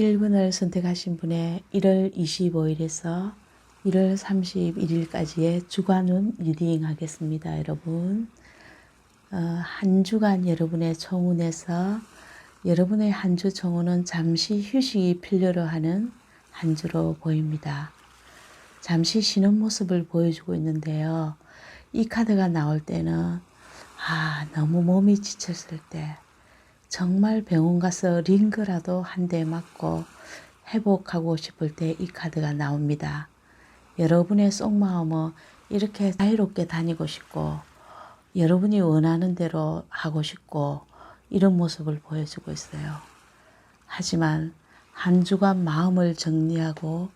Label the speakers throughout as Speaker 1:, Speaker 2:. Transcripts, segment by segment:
Speaker 1: 1번을 선택하신 분의 1월 25일에서 1월 31일까지의 주간운 리딩 하겠습니다. 여러분, 한 주간 여러분의 청운에서 여러분의 한 주 청운은 잠시 휴식이 필요로 하는 한 주로 보입니다. 잠시 쉬는 모습을 보여주고 있는데요. 이 카드가 나올 때는 너무 몸이 지쳤을 때 정말 병원 가서 링거라도 한 대 맞고 회복하고 싶을 때 이 카드가 나옵니다. 여러분의 속마음은 이렇게 자유롭게 다니고 싶고 여러분이 원하는 대로 하고 싶고 이런 모습을 보여주고 있어요. 하지만 한 주간 마음을 정리하고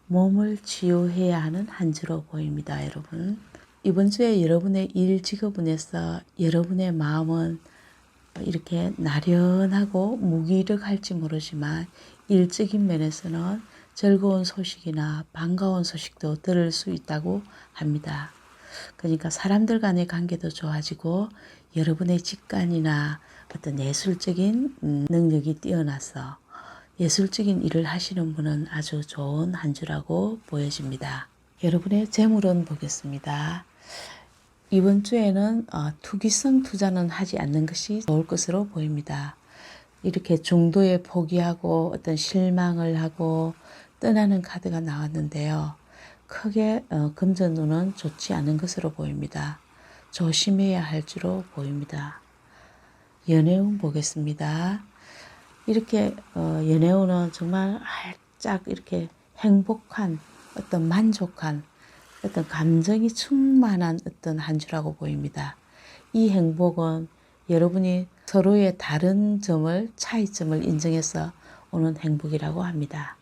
Speaker 1: 몸을 치유해야 하는 한 주로 보입니다. 여러분, 이번 주에 여러분의 일 직업운에서 여러분의 마음은 이렇게 나련하고 무기력할지 모르지만 일적인 면에서는 즐거운 소식이나 반가운 소식도 들을 수 있다고 합니다. 그러니까 사람들 간의 관계도 좋아지고 여러분의 직관이나 어떤 예술적인 능력이 뛰어나서 예술적인 일을 하시는 분은 아주 좋은 한 주라고 보여집니다. 여러분의 재물은 보겠습니다. 이번 주에는 투기성 투자는 하지 않는 것이 좋을 것으로 보입니다. 이렇게 중도에 포기하고 어떤 실망을 하고 떠나는 카드가 나왔는데요. 크게 금전운은 좋지 않은 것으로 보입니다. 조심해야 할 줄로 보입니다. 연애운 보겠습니다. 이렇게 연애운은 정말 활짝 이렇게 행복한 어떤 만족한 어떤 감정이 충만한 어떤 한 주라고 보입니다. 이 행복은 여러분이 서로의 다른 점을 차이점을 인정해서 오는 행복이라고 합니다.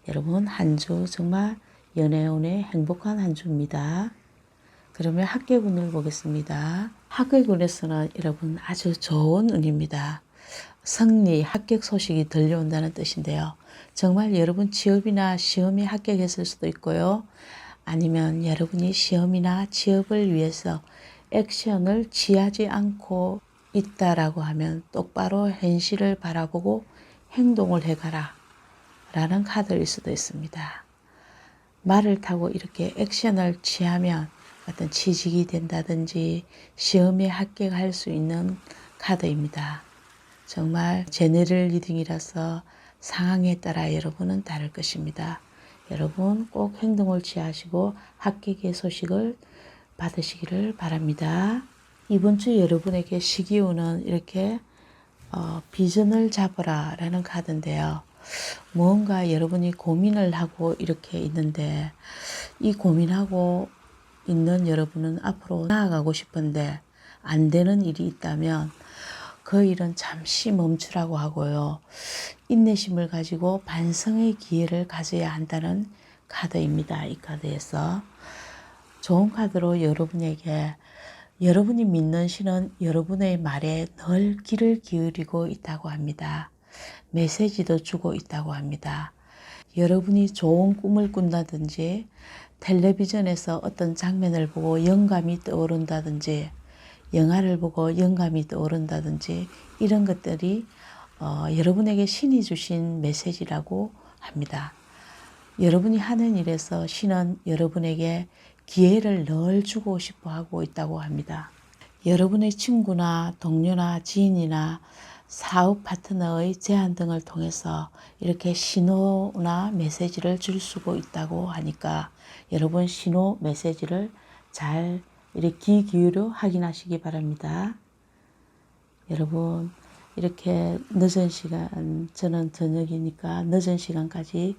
Speaker 1: 여러분, 한 주 정말 연애운의 행복한 한 주입니다. 그러면 합격운을 보겠습니다. 합격운에서는 여러분 아주 좋은 운입니다. 승리, 합격 소식이 들려온다는 뜻인데요. 정말 여러분 취업이나 시험에 합격했을 수도 있고요. 아니면 여러분이 시험이나 취업을 위해서 액션을 취하지 않고 있다라고 하면 똑바로 현실을 바라보고 행동을 해가라 라는 카드일 수도 있습니다. 말을 타고 이렇게 액션을 취하면 어떤 취직이 된다든지 시험에 합격할 수 있는 카드입니다. 정말 제너럴 리딩이라서 상황에 따라 여러분은 다를 것입니다. 여러분 꼭 행동을 취하시고 합격의 소식을 받으시기를 바랍니다. 이번 주 여러분에게 시기운은 이렇게 비전을 잡아라 라는 카드인데요. 무언가 여러분이 고민을 하고 이렇게 있는데 이 고민하고 있는 여러분은 앞으로 나아가고 싶은데 안 되는 일이 있다면 그 일은 잠시 멈추라고 하고요. 인내심을 가지고 반성의 기회를 가져야 한다는 카드입니다. 이 카드에서 좋은 카드로 여러분에게 여러분이 믿는 신은 여러분의 말에 늘 귀를 기울이고 있다고 합니다. 메시지도 주고 있다고 합니다. 여러분이 좋은 꿈을 꾼다든지 텔레비전에서 어떤 장면을 보고 영감이 떠오른다든지 영화를 보고 영감이 떠오른다든지 이런 것들이 여러분에게 신이 주신 메시지라고 합니다. 여러분이 하는 일에서 신은 여러분에게 기회를 늘 주고 싶어 하고 있다고 합니다. 여러분의 친구나 동료나 지인이나 사업 파트너의 제안 등을 통해서 이렇게 신호나 메시지를 줄 수가 있다고 하니까 여러분 신호 메시지를 잘 이렇게 귀 기울여 확인하시기 바랍니다. 여러분 이렇게 늦은 시간, 저는 저녁이니까 늦은 시간까지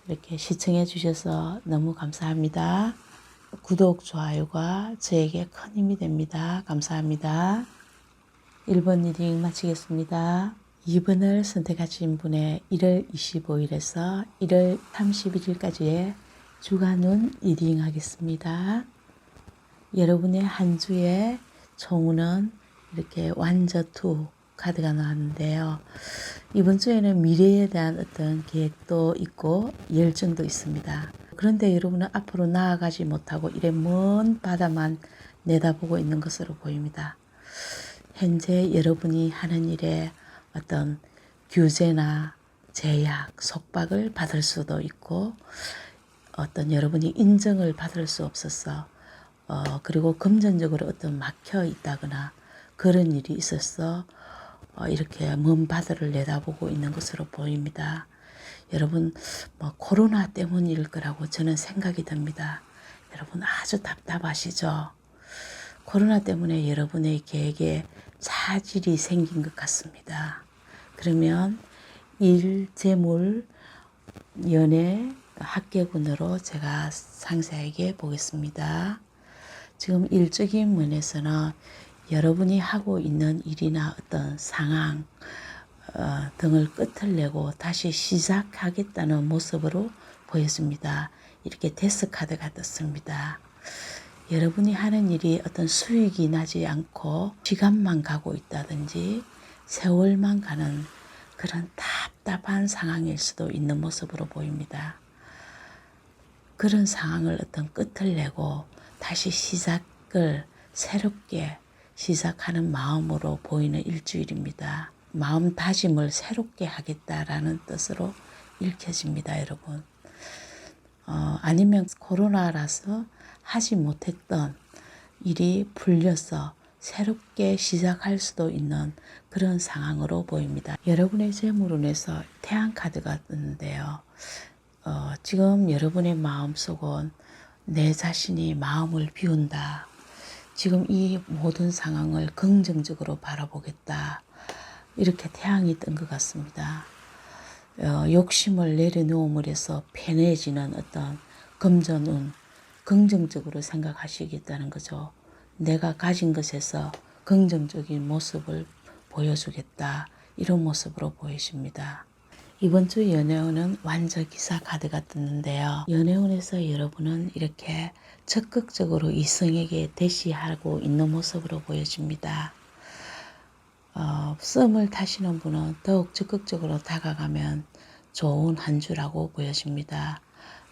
Speaker 1: 이렇게 시청해 주셔서 너무 감사합니다. 구독, 좋아요가 저에게 큰 힘이 됩니다. 감사합니다. 1번 리딩 마치겠습니다. 2번을 선택하신 분의 1월 25일에서 1월 31일까지의 주간운 리딩 하겠습니다. 여러분의 한 주의 총운은 이렇게 완저투 카드가 나왔는데요. 이번 주에는 미래에 대한 어떤 계획도 있고 열정도 있습니다. 그런데 여러분은 앞으로 나아가지 못하고 이래 먼 바다만 내다보고 있는 것으로 보입니다. 현재 여러분이 하는 일에 어떤 규제나 제약, 속박을 받을 수도 있고 어떤 여러분이 인정을 받을 수 없어서 그리고 금전적으로 어떤 막혀 있다거나 그런 일이 있어서 이렇게 먼 바다를 내다보고 있는 것으로 보입니다. 여러분 뭐 코로나 때문일 거라고 저는 생각이 듭니다. 여러분 아주 답답하시죠? 코로나 때문에 여러분의 계획에 차질이 생긴 것 같습니다. 그러면 일, 재물, 연애, 학계군으로 제가 상세하게 보겠습니다. 지금 일적인 면에서는 여러분이 하고 있는 일이나 어떤 상황 등을 끝을 내고 다시 시작하겠다는 모습으로 보여집니다. 이렇게 데스 카드가 떴습니다. 여러분이 하는 일이 어떤 수익이 나지 않고 시간만 가고 있다든지 세월만 가는 그런 답답한 상황일 수도 있는 모습으로 보입니다. 그런 상황을 어떤 끝을 내고 다시 시작을 새롭게 시작하는 마음으로 보이는 일주일입니다. 마음 다짐을 새롭게 하겠다라는 뜻으로 읽혀집니다, 여러분. 아니면 코로나라서 하지 못했던 일이 풀려서 새롭게 시작할 수도 있는 그런 상황으로 보입니다. 여러분의 재물운에서 태양 카드가 뜨는데요. 지금 여러분의 마음속은 내 자신이 마음을 비운다. 지금 이 모든 상황을 긍정적으로 바라보겠다. 이렇게 태양이 뜬 것 같습니다. 욕심을 내려놓음을 해서 편해지는 어떤 금전운, 긍정적으로 생각하시겠다는 거죠. 내가 가진 것에서 긍정적인 모습을 보여주겠다. 이런 모습으로 보이십니다. 이번 주 연애운은 완전기사 카드가 떴는데요. 연애운에서 여러분은 이렇게 적극적으로 이성에게 대시하고 있는 모습으로 보여집니다. 썸을 타시는 분은 더욱 적극적으로 다가가면 좋은 한 주라고 보여집니다.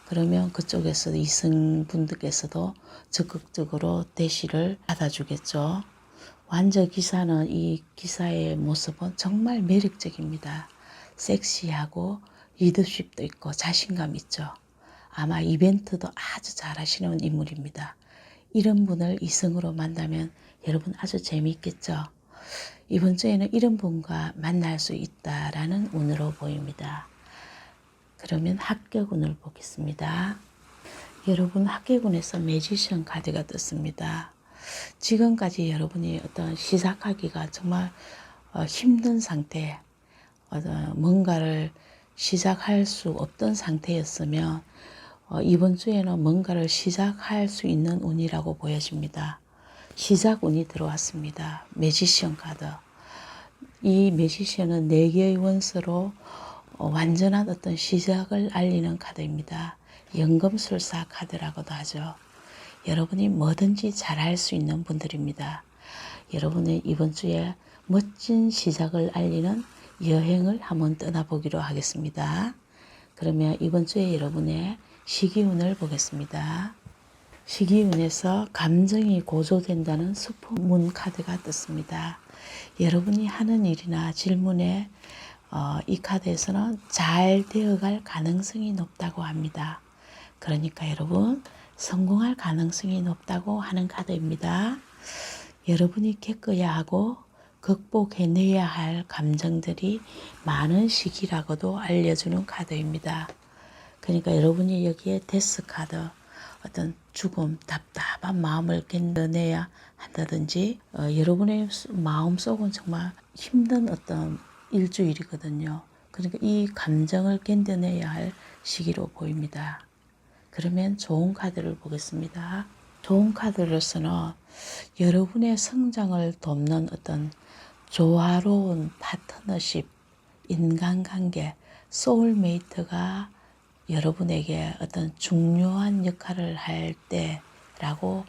Speaker 1: 그러면 그쪽에서 이성분들께서도 적극적으로 대시를 받아주겠죠. 완전 기사는 이 기사의 모습은 정말 매력적입니다. 섹시하고 리더십도 있고 자신감 있죠. 아마 이벤트도 아주 잘하시는 인물입니다. 이런 분을 이성으로 만나면 여러분 아주 재미있겠죠. 이번 주에는 이런 분과 만날 수 있다라는 운으로 보입니다. 그러면 합격운을 보겠습니다. 여러분 합격운에서 매지션 카드가 떴습니다. 지금까지 여러분이 어떤 시작하기가 정말 힘든 상태, 뭔가를 시작할 수 없던 상태였으면 이번 주에는 뭔가를 시작할 수 있는 운이라고 보여집니다. 시작 운이 들어왔습니다. 매지션 카드. 이 매지션은 4개의 원수로 완전한 어떤 시작을 알리는 카드입니다. 연금술사 카드라고도 하죠. 여러분이 뭐든지 잘할 수 있는 분들입니다. 여러분의 이번 주에 멋진 시작을 알리는 여행을 한번 떠나보기로 하겠습니다. 그러면 이번 주에 여러분의 시기운을 보겠습니다. 시기운에서 감정이 고조된다는 수포문 카드가 떴습니다. 여러분이 하는 일이나 질문에 이 카드에서는 잘 되어갈 가능성이 높다고 합니다. 그러니까 여러분 성공할 가능성이 높다고 하는 카드입니다. 여러분이 겪어야 하고 극복해내야 할 감정들이 많은 시기라고도 알려주는 카드입니다. 그러니까 여러분이 여기에 데스 카드, 어떤 죽음, 답답한 마음을 견뎌내야 한다든지 여러분의 마음속은 정말 힘든 어떤 일주일이거든요. 그러니까 이 감정을 견뎌내야 할 시기로 보입니다. 그러면 좋은 카드를 보겠습니다. 좋은 카드로서는 여러분의 성장을 돕는 어떤 조화로운 파트너십, 인간관계, 소울메이트가 여러분에게 어떤 중요한 역할을 할 때라고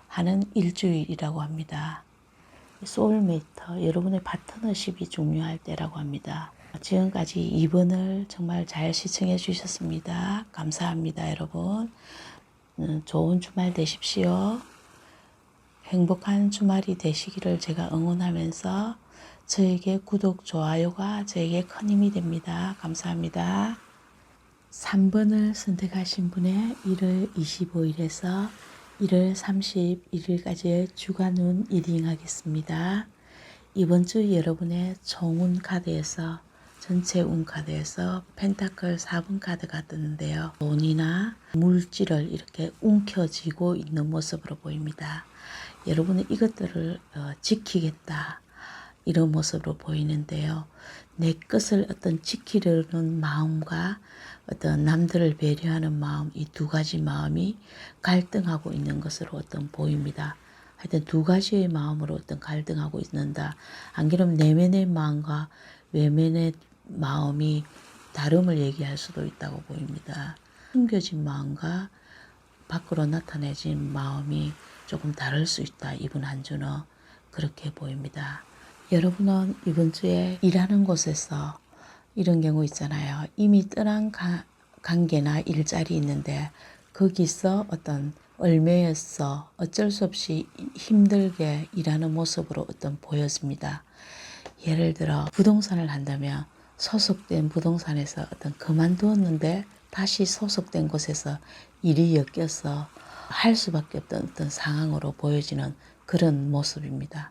Speaker 1: 하는 일주일이라고 합니다. 소울메이트, 여러분의 파트너십이 중요할 때라고 합니다. 지금까지 2번을 정말 잘 시청해 주셨습니다. 감사합니다, 여러분. 좋은 주말 되십시오. 행복한 주말이 되시기를 제가 응원하면서 저에게 구독, 좋아요가 저에게 큰 힘이 됩니다. 감사합니다. 3번을 선택하신 분의 1월 25일에서 1월 31일까지의 주간운 리딩 하겠습니다. 이번 주 여러분의 총운 카드에서 전체 운 카드에서 펜타클 4번 카드가 뜨는데요. 돈이나 물질을 이렇게 움켜쥐고 있는 모습으로 보입니다. 여러분은 이것들을 지키겠다. 이런 모습으로 보이는데요. 내 것을 어떤 지키려는 마음과 어떤 남들을 배려하는 마음, 이 두 가지 마음이 갈등하고 있는 것으로 어떤 보입니다. 하여튼 두 가지의 마음으로 어떤 갈등하고 있는다. 안 그러면 내면의 마음과 외면의 마음이 다름을 얘기할 수도 있다고 보입니다. 숨겨진 마음과 밖으로 나타내진 마음이 조금 다를 수 있다. 이번 한 주는 그렇게 보입니다. 여러분은 이번 주에 일하는 곳에서 이런 경우 있잖아요. 이미 떠난 관계나 일자리 있는데 거기서 어떤 얼매여서 어쩔 수 없이 힘들게 일하는 모습으로 어떤 보여집니다. 예를 들어 부동산을 한다면 소속된 부동산에서 어떤 그만두었는데 다시 소속된 곳에서 일이 엮여서 할 수밖에 없던 어떤 상황으로 보여지는 그런 모습입니다.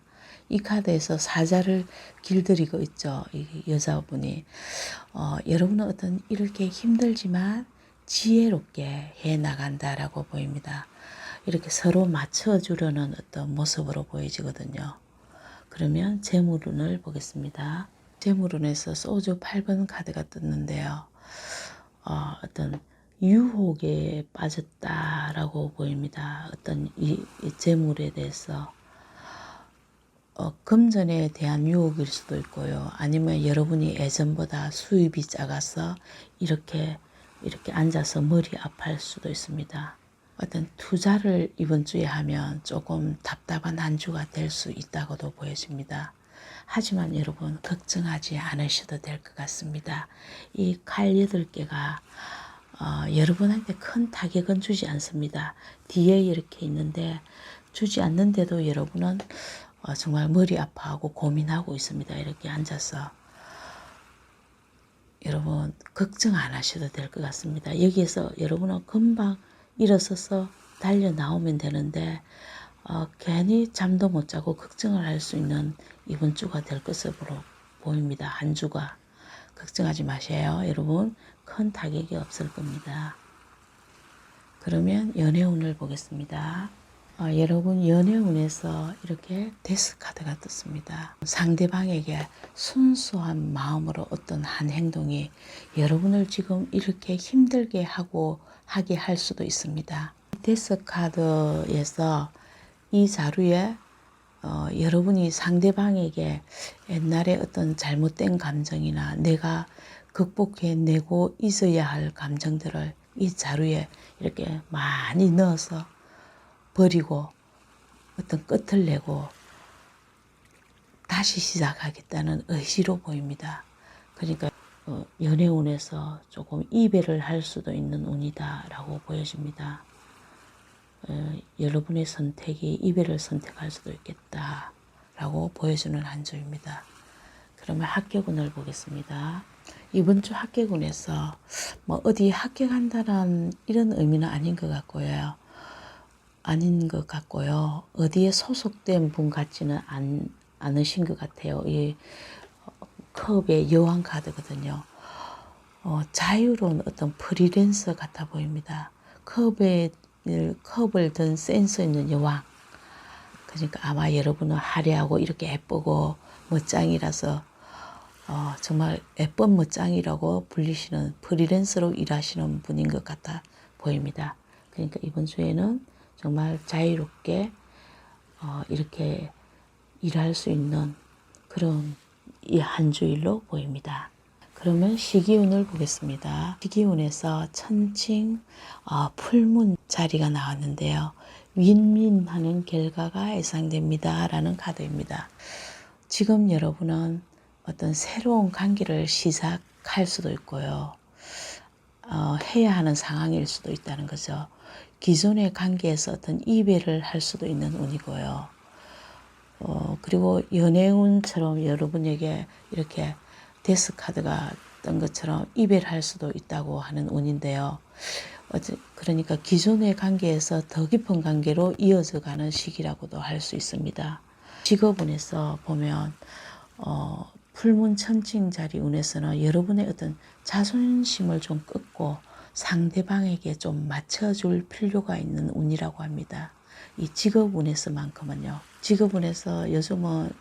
Speaker 1: 이 카드에서 사자를 길들이고 있죠. 이 여자분이. 여러분은 어떤 이렇게 힘들지만 지혜롭게 해 나간다라고 보입니다. 이렇게 서로 맞춰주려는 어떤 모습으로 보여지거든요. 그러면 재물운을 보겠습니다. 재물운에서 소주 8번 카드가 떴는데요. 어떤 유혹에 빠졌다라고 보입니다. 어떤 이 재물에 대해서 금전에 대한 유혹일 수도 있고요. 아니면 여러분이 예전보다 수입이 작아서 이렇게 앉아서 머리 아파할 수도 있습니다. 어떤 투자를 이번 주에 하면 조금 답답한 한 주가 될 수 있다고도 보여집니다. 하지만 여러분 걱정하지 않으셔도 될 것 같습니다. 이 칼 8개가 여러분한테 큰 타격은 주지 않습니다. 뒤에 이렇게 있는데 주지 않는데도 여러분은 정말 머리 아파하고 고민하고 있습니다. 이렇게 앉아서. 여러분 걱정 안 하셔도 될 것 같습니다. 여기에서 여러분은 금방 일어서서 달려 나오면 되는데 괜히 잠도 못 자고 걱정을 할 수 있는 이번 주가 될 것으로 보입니다. 한 주가. 걱정하지 마세요. 여러분 큰 타격이 없을 겁니다. 그러면 연애운을 보겠습니다. 여러분 연애운에서 이렇게 데스 카드가 떴습니다. 상대방에게 순수한 마음으로 어떤 한 행동이 여러분을 지금 이렇게 힘들게 하게 할 수도 있습니다. 데스 카드에서 이 자루에 여러분이 상대방에게 옛날에 어떤 잘못된 감정이나 내가 극복해내고 있어야 할 감정들을 이 자루에 이렇게 많이 넣어서 버리고 어떤 끝을 내고 다시 시작하겠다는 의지로 보입니다. 그러니까 연애운에서 조금 이별을 할 수도 있는 운이다라고 보여집니다. 여러분의 선택이 이별을 선택할 수도 있겠다라고 보여주는 한 주입니다. 그러면 합격운을 보겠습니다. 이번 주 합격운에서 뭐 어디 합격한다는 이런 의미는 아닌 것 같고요. 어디에 소속된 분 같지는 않으신 것 같아요. 이 컵의 여왕 카드거든요. 자유로운 어떤 프리랜서 같아 보입니다. 컵을 든 센스 있는 여왕. 그러니까 아마 여러분은 화려하고 이렇게 예쁘고 멋쟁이라서 정말 예쁜 멋쟁이라고 불리시는 프리랜서로 일하시는 분인 것 같아 보입니다. 그러니까 이번 주에는 정말 자유롭게 이렇게 일할 수 있는 그런 이 한 주일로 보입니다. 그러면 시기운을 보겠습니다. 시기운에서 천칭 풀문 자리가 나왔는데요. 윈윈하는 결과가 예상됩니다. 라는 카드입니다. 지금 여러분은 어떤 새로운 관계를 시작할 수도 있고요. 해야 하는 상황일 수도 있다는 거죠. 기존의 관계에서 어떤 이별을 할 수도 있는 운이고요. 그리고 연애운처럼 여러분에게 이렇게 데스 카드가 뜬 것처럼 이별할 수도 있다고 하는 운인데요. 그러니까 기존의 관계에서 더 깊은 관계로 이어져 가는 시기라고도 할 수 있습니다. 직업운에서 보면 풀문천칭자리 운에서는 여러분의 어떤 자존심을 좀 꺾고 상대방에게 좀 맞춰줄 필요가 있는 운이라고 합니다. 이 직업운에서만큼은요. 직업운에서 요즘은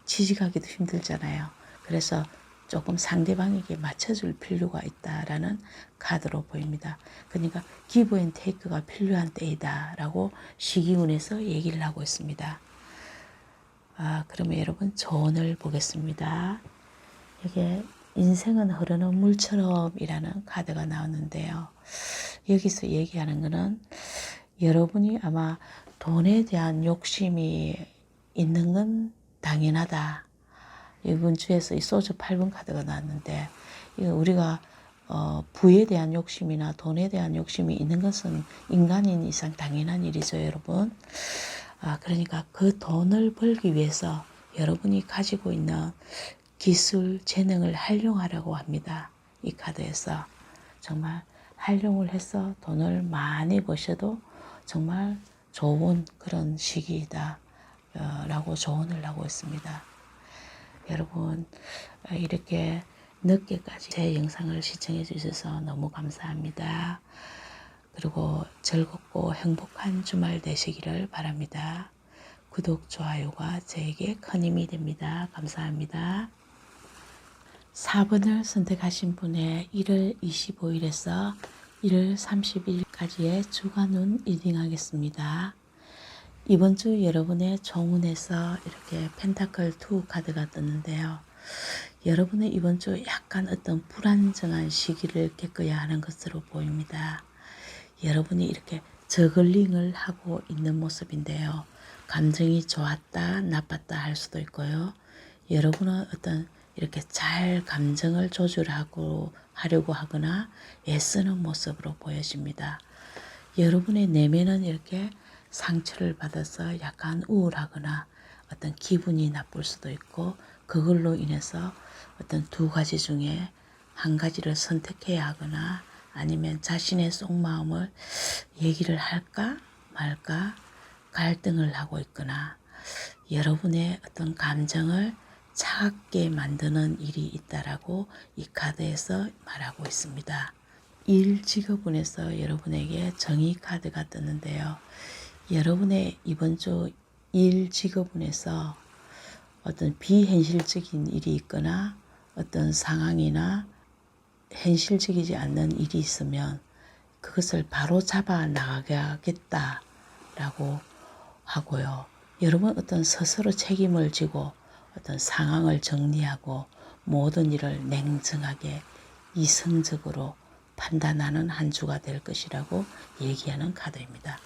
Speaker 1: 취직하기도 힘들잖아요. 그래서 조금 상대방에게 맞춰줄 필요가 있다라는 카드로 보입니다. 그러니까 기브 앤 테이크가 필요한 때이다라고 시기운에서 얘기를 하고 있습니다. 그러면 여러분 조언을 보겠습니다. 이게 인생은 흐르는 물처럼이라는 카드가 나왔는데요. 여기서 얘기하는 것은 여러분이 아마 돈에 대한 욕심이 있는 건 당연하다. 이번 주에서 이 소주 8번 카드가 나왔는데 이거 우리가 부에 대한 욕심이나 돈에 대한 욕심이 있는 것은 인간인 이상 당연한 일이죠, 여러분. 그러니까 그 돈을 벌기 위해서 여러분이 가지고 있는 기술, 재능을 활용하라고 합니다. 이 카드에서. 정말 활용을 해서 돈을 많이 버셔도 정말 좋은 그런 시기이다. 라고 조언을 하고 있습니다. 여러분, 이렇게 늦게까지 제 영상을 시청해 주셔서 너무 감사합니다. 그리고 즐겁고 행복한 주말 되시기를 바랍니다. 구독, 좋아요가 저에게 큰 힘이 됩니다. 감사합니다. 4번을 선택하신 분의 1월 25일에서 1월 30일까지의 주간운 리딩하겠습니다. 이번 주 여러분의 종운에서 이렇게 펜타클 2 카드가 떴는데요. 여러분의 이번 주 약간 어떤 불안정한 시기를 겪어야 하는 것으로 보입니다. 여러분이 이렇게 저글링을 하고 있는 모습인데요. 감정이 좋았다, 나빴다 할 수도 있고요. 여러분은 어떤 이렇게 잘 감정을 조절하고 하려고 하거나 애쓰는 모습으로 보여집니다. 여러분의 내면은 이렇게 상처를 받아서 약간 우울하거나 어떤 기분이 나쁠 수도 있고 그걸로 인해서 어떤 두 가지 중에 한 가지를 선택해야 하거나 아니면 자신의 속마음을 얘기를 할까 말까 갈등을 하고 있거나 여러분의 어떤 감정을 차갑게 만드는 일이 있다라고 이 카드에서 말하고 있습니다. 일 직업운에서 여러분에게 정의 카드가 떴는데요. 여러분의 이번 주 일 직업운에서 어떤 비현실적인 일이 있거나 어떤 상황이나 현실적이지 않는 일이 있으면 그것을 바로 잡아 나가겠다라고 하고요. 여러분 어떤 스스로 책임을 지고 어떤 상황을 정리하고 모든 일을 냉정하게 이성적으로 판단하는 한 주가 될 것이라고 얘기하는 카드입니다.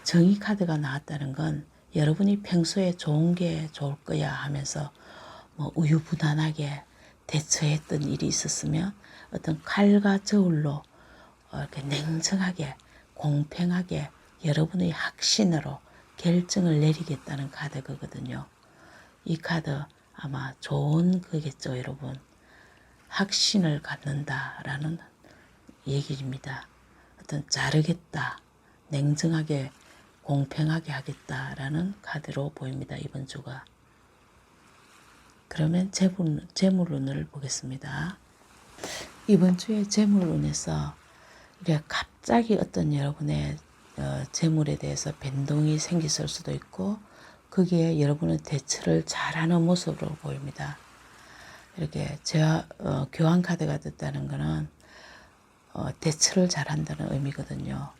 Speaker 1: 정의 카드가 나왔다는 건 여러분이 평소에 좋은 게 좋을 거야 하면서 우유부단하게 대처했던 일이 있었으면 어떤 칼과 저울로 이렇게 냉정하게 공평하게 여러분의 확신으로 결정을 내리겠다는 카드거든요. 이 카드 아마 좋은 거겠죠, 여러분. 확신을 갖는다라는 얘기입니다. 어떤 자르겠다, 냉정하게 공평하게 하겠다라는 카드로 보입니다. 이번 주가. 그러면 재물운을 보겠습니다. 이번 주에 재물운에서 이렇게 갑자기 어떤 여러분의 재물에 대해서 변동이 생겼을 수도 있고 거기에 여러분은 대처를 잘하는 모습으로 보입니다. 이렇게 교환 카드가 됐다는 것은 대처를 잘한다는 의미거든요.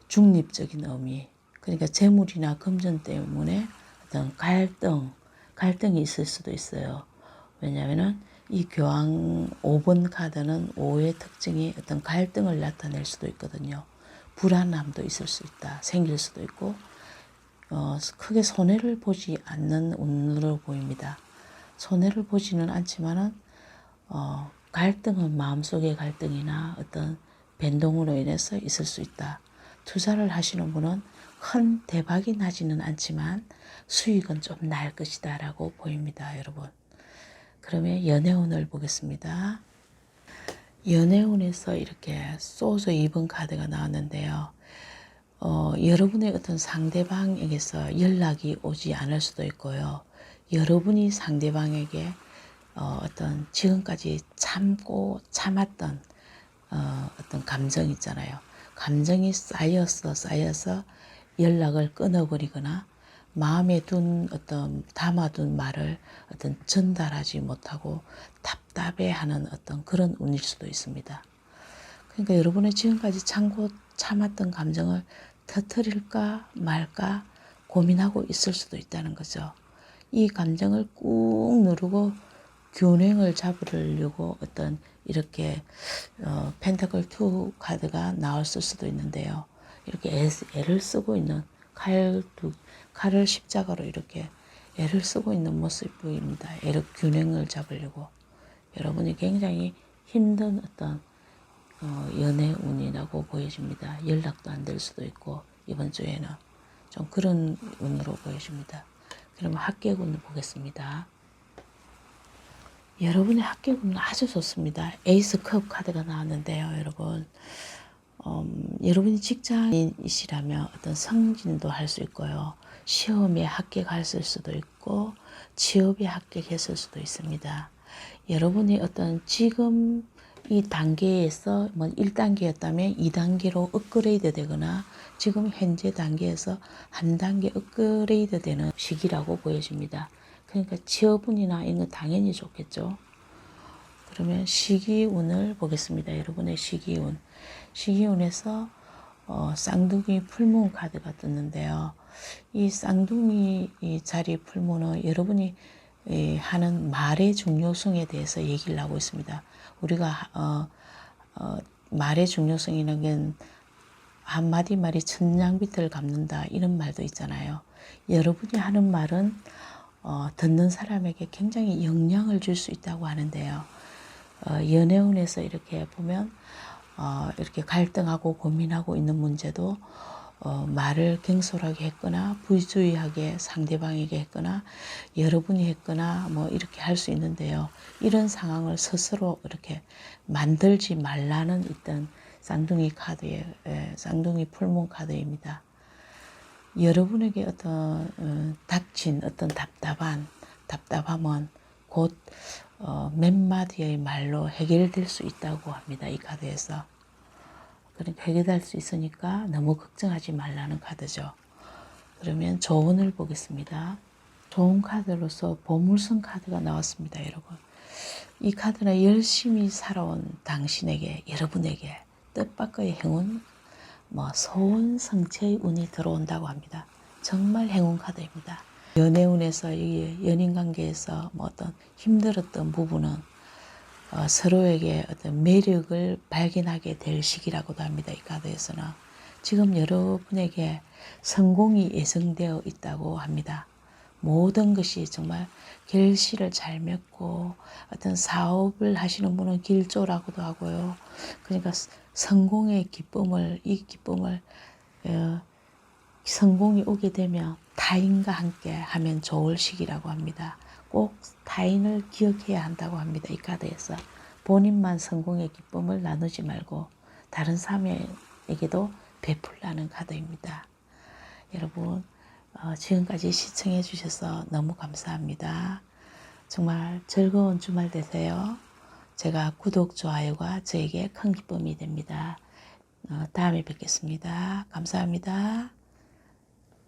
Speaker 1: 중립적인 의미. 그러니까 재물이나 금전 때문에 어떤 갈등이 있을 수도 있어요. 왜냐하면 이 교황 5번 카드는 5의 특징이 어떤 갈등을 나타낼 수도 있거든요. 불안함도 있을 수 있다. 생길 수도 있고 크게 손해를 보지 않는 운으로 보입니다. 손해를 보지는 않지만은 갈등은 마음속의 갈등이나 어떤 변동으로 인해서 있을 수 있다. 투자를 하시는 분은 큰 대박이 나지는 않지만 수익은 좀 날 것이다 라고 보입니다, 여러분. 그러면 연애운을 보겠습니다. 연애운에서 이렇게 소주 2번 카드가 나왔는데요. 여러분의 어떤 상대방에게서 연락이 오지 않을 수도 있고요. 여러분이 상대방에게 어떤 지금까지 참고 참았던 어떤 감정 있잖아요. 감정이 쌓여서 연락을 끊어버리거나 마음에 둔 어떤 담아둔 말을 어떤 전달하지 못하고 답답해하는 어떤 그런 운일 수도 있습니다. 그러니까 여러분의 지금까지 참고 참았던 감정을 터뜨릴까 말까 고민하고 있을 수도 있다는 거죠. 이 감정을 꾹 누르고 균형을 잡으려고 어떤 이렇게 펜타클 2 카드가 나왔을 수도 있는데요. 이렇게 애를 쓰고 있는 칼을 십자가로 이렇게 애를 쓰고 있는 모습이 보입니다. 애를 균형을 잡으려고 여러분이 굉장히 힘든 어떤 연애 운이라고 보여집니다. 연락도 안 될 수도 있고 이번 주에는 좀 그런 운으로 보여집니다. 그러면 합격운을 보겠습니다. 여러분의 합격운은 아주 좋습니다. 에이스컵 카드가 나왔는데요, 여러분. 여러분이 직장인이시라면 어떤 승진도 할 수 있고요. 시험에 합격했을 수도 있고 취업에 합격했을 수도 있습니다. 여러분이 어떤 지금 이 단계에서 뭐 1단계였다면 2단계로 업그레이드 되거나 지금 현재 단계에서 한 단계 업그레이드 되는 시기라고 보여집니다. 그러니까 취업운이나 이런 거 당연히 좋겠죠. 그러면 시기운을 보겠습니다. 여러분의 시기운. 시기운에서 쌍둥이 풀문 카드가 떴는데요. 이 쌍둥이 이 자리 풀문은 여러분이 하는 말의 중요성에 대해서 얘기를 하고 있습니다. 우리가 말의 중요성이라는 게 한마디 말이 천냥빚을 갚는다 이런 말도 있잖아요. 여러분이 하는 말은 듣는 사람에게 굉장히 영향을 줄 수 있다고 하는데요. 연애운에서 이렇게 보면 이렇게 갈등하고 고민하고 있는 문제도 말을 경솔하게 했거나 부주의하게 상대방에게 했거나 여러분이 했거나 뭐 이렇게 할 수 있는데요. 이런 상황을 스스로 이렇게 만들지 말라는 있던 쌍둥이 카드의 쌍둥이 풀문 카드입니다. 여러분에게 어떤 닥친 어떤 답답함은 곧 몇 마디의 말로 해결될 수 있다고 합니다. 이 카드에서. 그러니까 해결될 수 있으니까 너무 걱정하지 말라는 카드죠. 그러면 조언을 보겠습니다. 좋은 카드로서 보물선 카드가 나왔습니다, 여러분. 이 카드는 열심히 살아온 당신에게, 여러분에게 뜻밖의 행운, 소원 성취의 운이 들어온다고 합니다. 정말 행운 카드입니다. 연애운에서 연인 관계에서 어떤 힘들었던 부분은 서로에게 어떤 매력을 발견하게 될 시기라고도 합니다. 이 카드에서는 지금 여러분에게 성공이 예정되어 있다고 합니다. 모든 것이 정말 결실을 잘 맺고 어떤 사업을 하시는 분은 길조라고도 하고요. 그러니까 성공의 기쁨을 이 기쁨을 성공이 오게 되면 타인과 함께 하면 좋을 시기라고 합니다. 꼭 타인을 기억해야 한다고 합니다. 이 카드에서 본인만 성공의 기쁨을 나누지 말고 다른 사람에게도 베풀라는 카드입니다. 여러분 지금까지 시청해 주셔서 너무 감사합니다. 정말 즐거운 주말 되세요. 제가 구독, 좋아요가 저에게 큰 기쁨이 됩니다. 다음에 뵙겠습니다. 감사합니다.